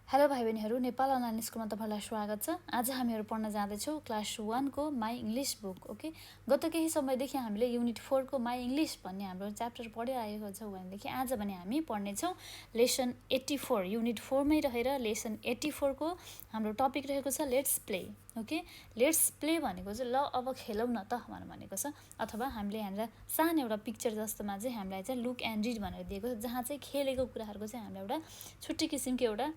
Hello भाइ बहिनीहरू, Nepal online स्कुलमा तपाईलाई स्वागत छ। आज हामीहरू पढ्न जाँदैछौँ क्लास 1 को माई इङ्ग्लिस बुक। ओके, गत केही समयदेखि हामीले युनिट 4 को माई इङ्ग्लिस भन्ने हाम्रो च्याप्टर पढिरहेको छौँ भनेदेखि आज भने हामी पढ्नेछौँ लेसन 84। युनिट 4 मै रहेर लेसन 84 को हाम्रो टपिक रहेको छ let's play. Okay, let's play भनेको चाहिँ ल अब खेलौँ न त भनेको छ, अथवा हामीले यहाँनिर सानो एउटा पिक्चर जस्तोमा चाहिँ हामीलाई चाहिँ लुक एन्ड रिड भनेर दिएको छ, जहाँ चाहिँ खेलेको कुराहरूको चाहिँ हामीलाई एउटा छुट्टै किसिमको एउटा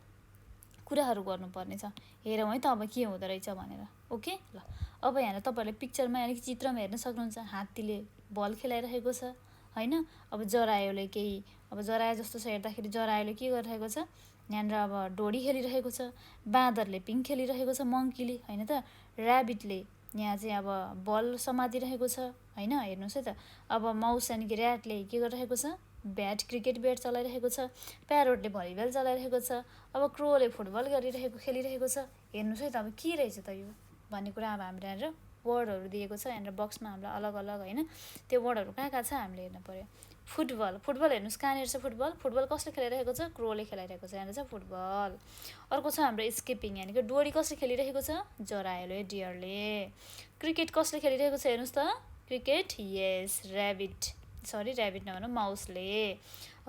कुराहरू गर्नुपर्ने छ। हेरौँ है त अब के हुँदो रहेछ भनेर। ओके, ल अब यहाँ तपाईँहरूले पिक्चरमा यानि कि चित्रमा हेर्न सक्नुहुन्छ, हात्तीले बल खेलाइरहेको छ होइन। अब जरायोले केही अब जरायो जस्तो छ, हेर्दाखेरि जरायोले के गरिरहेको छ, यहाँनिर अब डोरी खेलिरहेको छ, बाँदरले पिङ खेलिरहेको छ, मङ्कीले होइन त, ऱ्याबिटले यहाँ चाहिँ अब बल समातिरहेको छ होइन। हेर्नुहोस् है त, अब माउस यानि कि ऱ्याटले के गरिरहेको छ, क्रिकेट ब्याट चलाइरहेको छ, प्यारोटले भलिबल चलाइरहेको छ, अब क्रोले फुटबल खेलिरहेको छ। हेर्नुहोस् है त, अब के रहेछ त यो भन्ने कुरा अब हाम्रो यहाँनिर वर्डहरू दिएको छ। यहाँनिर बक्समा हामीलाई अलग अलग होइन त्यो वर्डहरू कहाँ छ हामीले हेर्नु पर्यो। फुटबल हेर्नुहोस् कहाँनिर छ, फुटबल कसले खेलिरहेको छ, क्रोले खेलाइरहेको छ, यहाँनिर छ फुटबल। अर्को छ हाम्रो स्किपिङ, यानि कि डोरी कसले खेलिरहेको छ, जरायोले, डियरले। क्रिकेट कसले खेलिरहेको छ, हेर्नुहोस् त, क्रिकेट यस ऱ्याबिट नभनौँ माउसले।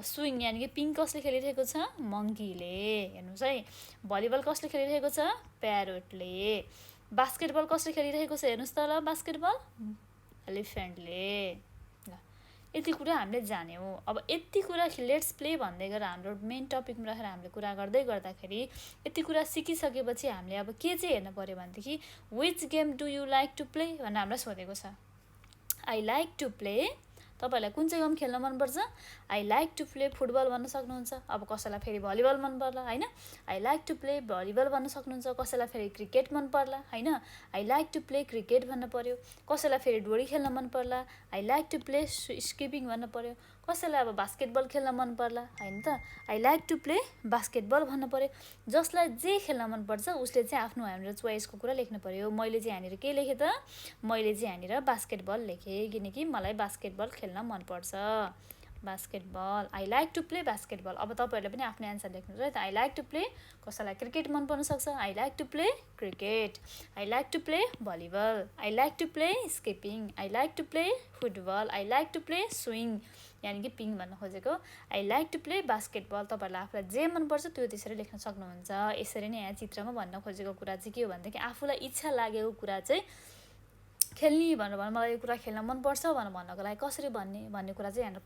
स्विङ यानि कि पिङ कसले खेलिरहेको छ, मङ्कीले। हेर्नुहोस् है, भलिबल कसले खेलिरहेको छ, प्यारोटले। बास्केटबल कसले खेलिरहेको छ, हेर्नुहोस् त ल, बास्केटबल एलिफेन्टले। ल यति कुरा हामीले जान्यौँ। अब यति कुरा लेट्स प्ले भन्दै गरेर हाम्रो मेन टपिकमा राखेर हामीले कुरा गर्दै गर्दाखेरि यति कुरा सिकिसकेपछि हामीले अब के चाहिँ हेर्नु पर्यो भनेदेखि which game do you like to play भनेर हामीलाई सोधेको छ। आई लाइक टु प्ले, तपाईँहरूलाई कुन चाहिँ गेम खेल्न मनपर्छ, I like to play football भन्न सक्नुहुन्छ। अब कसैलाई फेरि भलिबल मन पर्ला होइन, I like to play volleyball भन्न सक्नुहुन्छ। कसैलाई फेरि क्रिकेट मन पर्ला होइन, I like to play cricket भन्न पर्यो। कसैलाई फेरि डोरी खेल्न मन पर्ला, I like to play skipping भन्न पर्यो। कसैलाई अब बास्केटबल खेल्न मन पर्ला होइन त, I like to play basketball भन्न पर्यो। जसलाई जे खेल्न मनपर्छ उसले चाहिँ आफ्नो हाम्रो चोइसको कुरा लेख्नु पर्यो। मैले चाहिँ यहाँनिर के लेखेँ त, मैले चाहिँ यहाँनिर बास्केटबल लेखेँ, किनकि मलाई बास्केटबल खेल्न मनपर्छ। Basketball, I like to play basketball. अब तपाईँहरूले पनि आफ्नो एन्सर लेख्नुहुन्छ है त। आई लाइक टु प्ले, कसैलाई क्रिकेट मन पर्न सक्छ, I like to play cricket. I like to play volleyball, I like to play skipping, I like to play football, I like to play swing यानि कि पिङ भन्न खोजेको, I like to play basketball. तपाईँहरूलाई आफूलाई जे मनपर्छ त्यो त्यसरी लेख्न सक्नुहुन्छ। यसरी नै यहाँ चित्रमा भन्न खोजेको कुरा चाहिँ के हो भनेदेखि आफूलाई इच्छा लागेको कुरा चाहिँ खेल्ने भनेर मलाई यो कुरा खेल्न मनपर्छ भन्नको लागि कसरी भन्ने कुरा चाहिँ यहाँनिर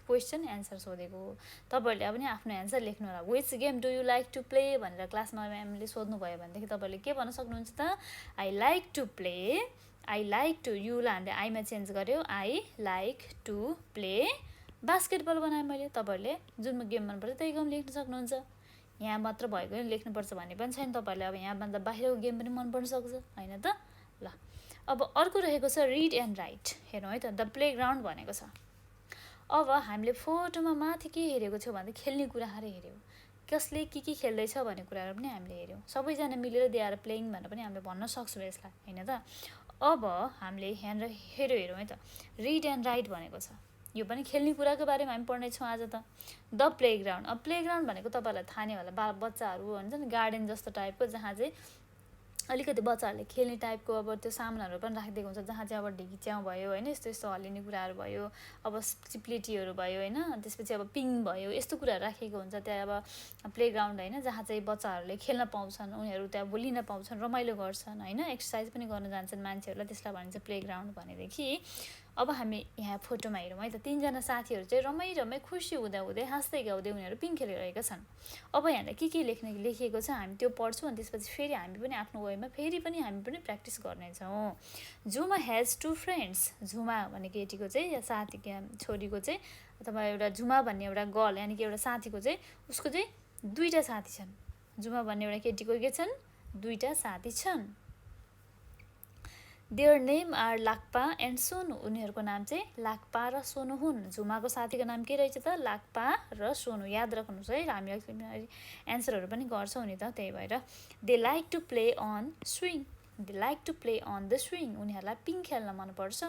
क्वेसन एन्सर सोधेको। तपाईँहरूले पनि आफ्नो एन्सर लेख्नु होला। Which game do you like to play भनेर क्लासमा म्यामले सोध्नुभयो भनेदेखि तपाईँले के भन्न सक्नुहुन्छ त, I like to play, I like to, युलाई हामीले आईमा चेन्ज गर्यो, I like to play basketball बनाएँ मैले। तपाईँहरूले जुन गेम मनपर्छ त्यही गेम लेख्न सक्नुहुन्छ। यहाँ मात्र भएको लेख्नुपर्छ भन्ने पनि छैन। तपाईँहरूले अब यहाँभन्दा बाहिरको गेम पनि मन पर्न सक्छ होइन त। ल अब अर्को रहेको छ रिड एन्ड राइट। हेरौँ है त, द प्ले ग्राउन्ड भनेको छ। अब हामीले फोटोमा माथि के हेरेको छौँ भने खेल्ने कुराहरू हेऱ्यौँ, कसले के खेल्दैछ भन्ने कुराहरू पनि हामीले हेऱ्यौँ। सबैजना मिलेर दे आर प्लेइङ भनेर पनि हामीले भन्न सक्छौँ यसलाई होइन त। अब हामीले यहाँनिर हेरौँ है त, रिड एन्ड राइट भनेको छ। यो पनि खेल्ने कुराको बारेमा हामी पढ्नेछौँ आज त। द प्ले ग्राउन्ड, अब प्ले ग्राउन्ड भनेको तपाईँहरूलाई थाहा नै होला, बच्चाहरू हुन्छ नि गार्डन जस्तो टाइपको, जहाँ चाहिँ अलिकति बच्चाहरूले खेल्ने टाइपको अब त्यो सामानहरू पनि राखिदिएको हुन्छ, जहाँ चाहिँ अब ढिकिच्याउ भयो होइन, यस्तो हल्लिने कुराहरू भयो, अब चिप्लेटीहरू भयो होइन, त्यसपछि अब पिङ भयो, यस्तो कुराहरू राखेको हुन्छ त्यहाँ अब प्ले ग्राउन्ड होइन, जहाँ चाहिँ बच्चाहरूले खेल्न पाउँछन्, उनीहरू त्यहाँ बोलिन पाउँछन्, रमाइलो गर्छन् होइन, एक्सर्साइज पनि गर्न जान्छन् मान्छेहरूलाई, त्यसलाई भनिन्छ प्ले ग्राउन्ड भनेदेखि। अब हामी यहाँ फोटोमा हेरौँ है त, तीनजना साथीहरू चाहिँ रमाइ खुसी हुँदै हाँस्दै गाउँदै उनीहरू पिङ खेलिरहेका छन्। अब यहाँलाई के लेखिएको छ हामी त्यो पढ्छौँ, अनि त्यसपछि फेरि हामी पनि आफ्नो वेमा हामी पनि प्र्याक्टिस गर्नेछौँ। झुमा हेज 2 फ्रेन्ड्स, झुमा भन्ने केटीको चाहिँ या साथी छोरीको चाहिँ अथवा एउटा झुमा भन्ने एउटा गर्ल यानि कि एउटा साथीको चाहिँ उसको चाहिँ 2टा साथी छन्। झुमा भन्ने एउटा केटीको के छन्, 2टा साथी छन्। Their name are Lakpa and Sonu, उनीहरूको नाम चाहिँ लाक्पा र सोनु हुन्। झुमाको साथीको नाम के रहेछ त, लाक्पा र सोनु। याद राख्नुहोस् है, हामी एन्सरहरू पनि गर्छौँ नि त, त्यही भएर। They like to play on swing, they like to play on the swing, उनीहरूलाई पिङ खेल्न मनपर्छ।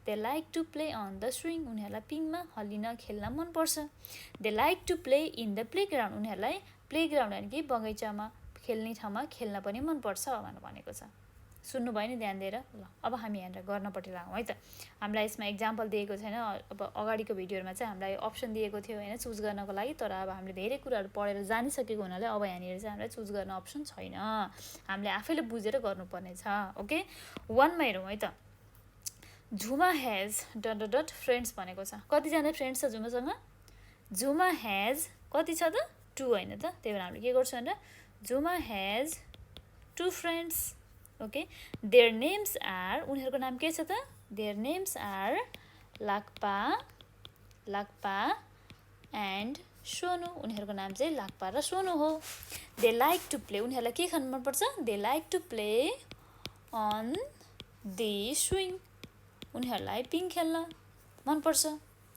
They like to play on the swing, उनीहरूलाई पिङमा हल्लिन खेल्न मनपर्छ। They like to play in the playground, उनीहरूलाई प्लेग्राउन्ड अनि कि बगैँचामा खेल्ने ठाउँमा खेल्न पनि मनपर्छ भनेको छ। सुन्नुभयो नि ध्यान दिएर। ल अब हामी यहाँनिर गर्नपट्टि लागौँ है त। हामीलाई यसमा इक्जाम्पल दिएको छैन, अब अगाडिको भिडियोमा चाहिँ हामीलाई अप्सन दिएको थियो होइन चुज गर्नको लागि, तर अब हामीले धेरै कुराहरू पढेर जानिसकेको हुनाले अब यहाँनिर चाहिँ हामीलाई चुज गर्न अप्सन छैन, हामीले आफैले बुझेर गर्नुपर्ने छ। ओके, 1 मा हेरौँ है त। झुमा हेज डट डट फ्रेन्ड्स भनेको छ। कतिजना फ्रेन्ड्स छ झुमासँग? झुमा हेज कति छ त? 2 होइन त, त्यही भएर हामीले के गर्छौँ भनेर Jhuma has 2 friends. Okay, their names are, उनीहरूको नाम के छ त? Their names are Lakpa and Sonu. उनीहरूको नाम चाहिँ लाक्पा र सोनु हो। दे लाइक टु प्ले, उनीहरूलाई के खानु मनपर्छ? They like to play on the swing, उनीहरूलाई पिङ खेल्न मनपर्छ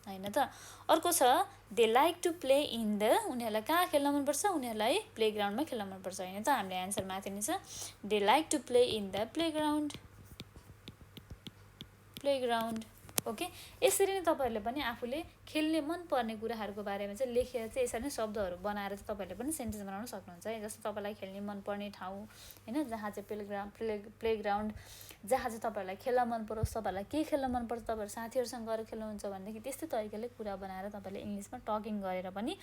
होइन त। अर्को छ they like to play in the, उनीहरूलाई कहाँ खेल्न मनपर्छ? उनीहरूलाई प्लेग्राउन्डमा खेल्न मनपर्छ होइन त। हामीले एन्सर माथि नै छ, they like to play in the playground. Okay, यसरी नै तपाईँहरूले पनि आफूले खेल्ने मनपर्ने कुराहरूको बारेमा चाहिँ लेखेर चाहिँ यसरी नै शब्दहरू बनाएर चाहिँ तपाईँहरूले पनि सेन्टेन्स बनाउन सक्नुहुन्छ है। जस्तो तपाईँलाई खेल्ने मनपर्ने ठाउँ होइन, जहाँ चाहिँ प्लेग्राउन्ड, जहाँ चाहिँ तपाईँहरूलाई खेल्न मन परोस्, तपाईँहरूलाई के खेल्न मनपर्छ, तपाईँहरू साथीहरूसँग गएर खेल्नुहुन्छ भनेदेखि त्यस्तै तरिकाले कुरा बनाएर तपाईँले इङ्ग्लिसमा टकिङ गरेर पनि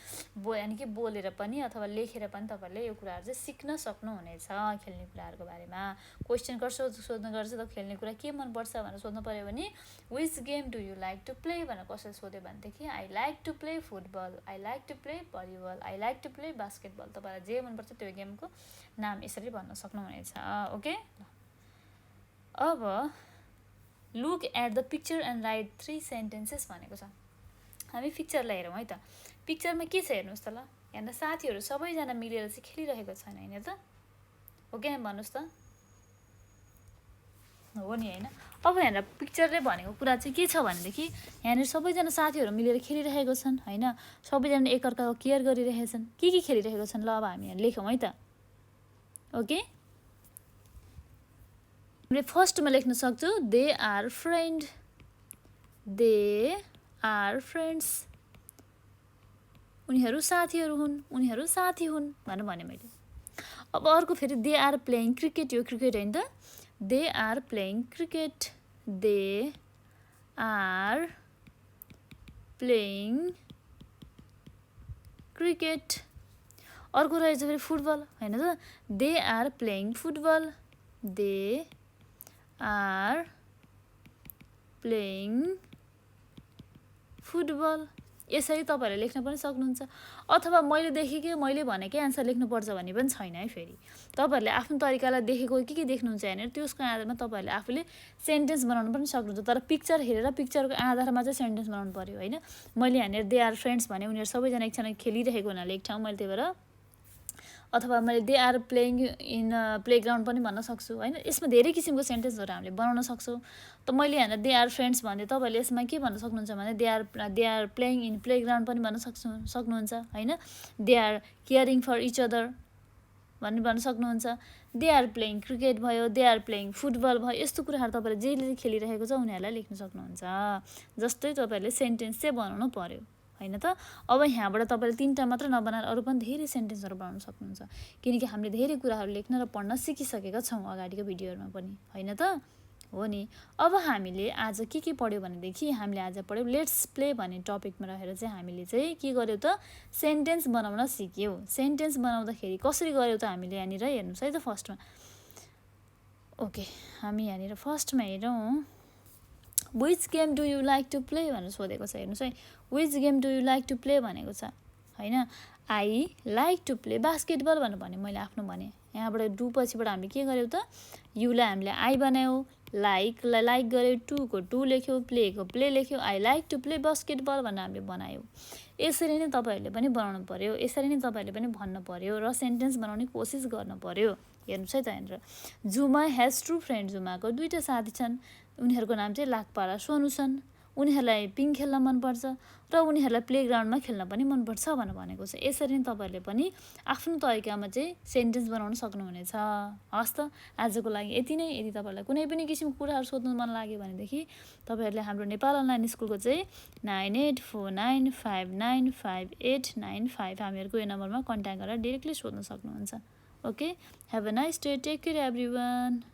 यानि कि बोलेर पनि अथवा लेखेर पनि तपाईँहरूले यो कुराहरू चाहिँ सिक्न सक्नुहुनेछ। खेल्ने कुराहरूको बारेमा क्वेसन सोध्नु गर्छ त खेल्ने कुरा के मनपर्छ भनेर सोध्नु पऱ्यो भने which game do you like to play भनेर कसरी सोध्यो भनेदेखि I like to play football, I like to play volleyball, I like to play basketball. तपाईँलाई जे मनपर्छ त्यो गेमको नाम यसरी भन्न सक्नुहुनेछ। ओके, अब look at the picture and write 3 sentences भनेको छ। हामी पिक्चरलाई हेरौँ है त। पिक्चरमा के छ हेर्नुहोस् त ल, यहाँनिर साथीहरू सबैजना मिलेर चाहिँ खेलिरहेको छन् होइन त। ओके, भन्नुहोस् त हो नि होइन। अब यहाँनिर पिक्चरले भनेको कुरा चाहिँ के छ भनेदेखि यहाँनिर सबैजना साथीहरू मिलेर खेलिरहेको छन् होइन, सबैजना एकअर्काको केयर गरिरहेछन्। के खेलिरहेको छन् ल अब हामी यहाँ लेखौँ है त। ओके, हामीले फर्स्टमा लेख्न सक्छौँ they are friend, they are friends, उनीहरू साथीहरू हुन्, उनीहरू साथी हुन् भनेर भने मैले। अब अर्को फेरि दे आर प्लेइङ क्रिकेट, यो क्रिकेट होइन त, they are playing cricket, they are playing cricket. अर्को रहेछ फेरि फुटबल होइन त, they are playing football, they are playing football. यसरी तपाईँहरूले लेख्न पनि सक्नुहुन्छ, अथवा मैले देखेकै मैले भनेकै एन्सर लेख्नुपर्छ भन्ने पनि छैन है। फेरि तपाईँहरूले आफ्नो तरिकालाई देखेको के देख्नुहुन्छ यहाँनिर त्यसको आधारमा तपाईँहरूले आफूले सेन्टेन्स बनाउनु पनि सक्नुहुन्छ, तर पिक्चर हेरेर पिक्चरको आधारमा चाहिँ सेन्टेन्स बनाउनु पऱ्यो होइन। मैले यहाँनिर दे आर फ्रेन्ड्स भने उनीहरू सबैजना एकजना खेलिरहेको हुनाले एक ठाउँ मैले, त्यही भएर अथवा मैले they are playing in playground पनि भन्न सक्छु होइन। यसमा धेरै किसिमको सेन्टेन्सहरू हामीले बनाउन सक्छौँ। त मैले यहाँनिर दे आर फ्रेन्ड्स भने तपाईँले यसमा के भन्न सक्नुहुन्छ भने they are playing in playground पनि भन्न सक्नुहुन्छ होइन। They are caring for each other भन्न सक्नुहुन्छ। दे आर प्लेइङ क्रिकेट भयो, दे आर प्लेइङ फुटबल भयो, यस्तो कुराहरू तपाईँले जे खेलिरहेको छ उनीहरूलाई लेख्न सक्नुहुन्छ। जस्तै तपाईँहरूले सेन्टेन्स चाहिँ बनाउनु पर्यो होइन त। अब यहाँबाट तपाईँले 3टा मात्र नबनाएर अरू पनि धेरै सेन्टेन्सहरू बनाउन सक्नुहुन्छ, किनकि हामीले धेरै कुराहरू लेख्न र पढ्न सिकिसकेका छौँ अगाडिको भिडियोहरूमा पनि होइन त। हो नि, अब हामीले आज के पढ्यो भनेदेखि हामीले आज पढ्यौँ लेट्स प्ले भन्ने टपिकमा रहेर चाहिँ हामीले चाहिँ के गर्यौँ त सेन्टेन्स बनाउन सिक्यौँ। सेन्टेन्स बनाउँदाखेरि कसरी गर्यौँ त हामीले यहाँनिर हेर्नुहोस् है त फर्स्टमा। ओके, हामी यहाँनिर फर्स्टमा हेरौँ which game do you like to play भनेर सोधेको छ। हेर्नुहोस् है, which game do you like to play भनेको छ होइन। I like to play basketball भनेर भने मैले आफ्नो भने। यहाँबाट डु पछिबाट हामीले के गर्यौँ त युलाई हामीले आई बनायौँ, लाइकलाई लाइक गऱ्यौँ, टुको टु लेख्यौँ, प्लेको प्ले लेख्यौँ, I like to play basketball भनेर हामीले बनायौँ। यसरी नै तपाईँहरूले पनि बनाउनु पर्यो, यसरी नै तपाईँहरूले पनि भन्नु पर्यो र सेन्टेन्स बनाउने कोसिस गर्नु पर्यो। हेर्नुहोस् है त यहाँनिर जुमा हेज 2 फ्रेन्ड, जुमाको 2टा साथी छन्, उनीहरूको नाम चाहिँ लाक्पा र सोनु छन्। उनीहरूलाई पिङ खेल्न मनपर्छ र उनीहरूलाई प्लेग्राउन्डमा खेल्न पनि मनपर्छ भनेर भनेको छ। यसरी नै तपाईँहरूले पनि आफ्नो तरिकामा चाहिँ सेन्टेन्स बनाउन सक्नुहुनेछ। हस् त, आजको लागि यति नै। यदि तपाईँहरूलाई कुनै पनि किसिमको कुराहरू सोध्नु मन लाग्यो भनेदेखि तपाईँहरूले हाम्रो नेपाल अनलाइन स्कुलको चाहिँ 9849595895 हामीहरूको यो नम्बरमा कन्ट्याक्ट गरेर डिरेक्टली सोध्न सक्नुहुन्छ। Okay, have a nice day, take care everyone.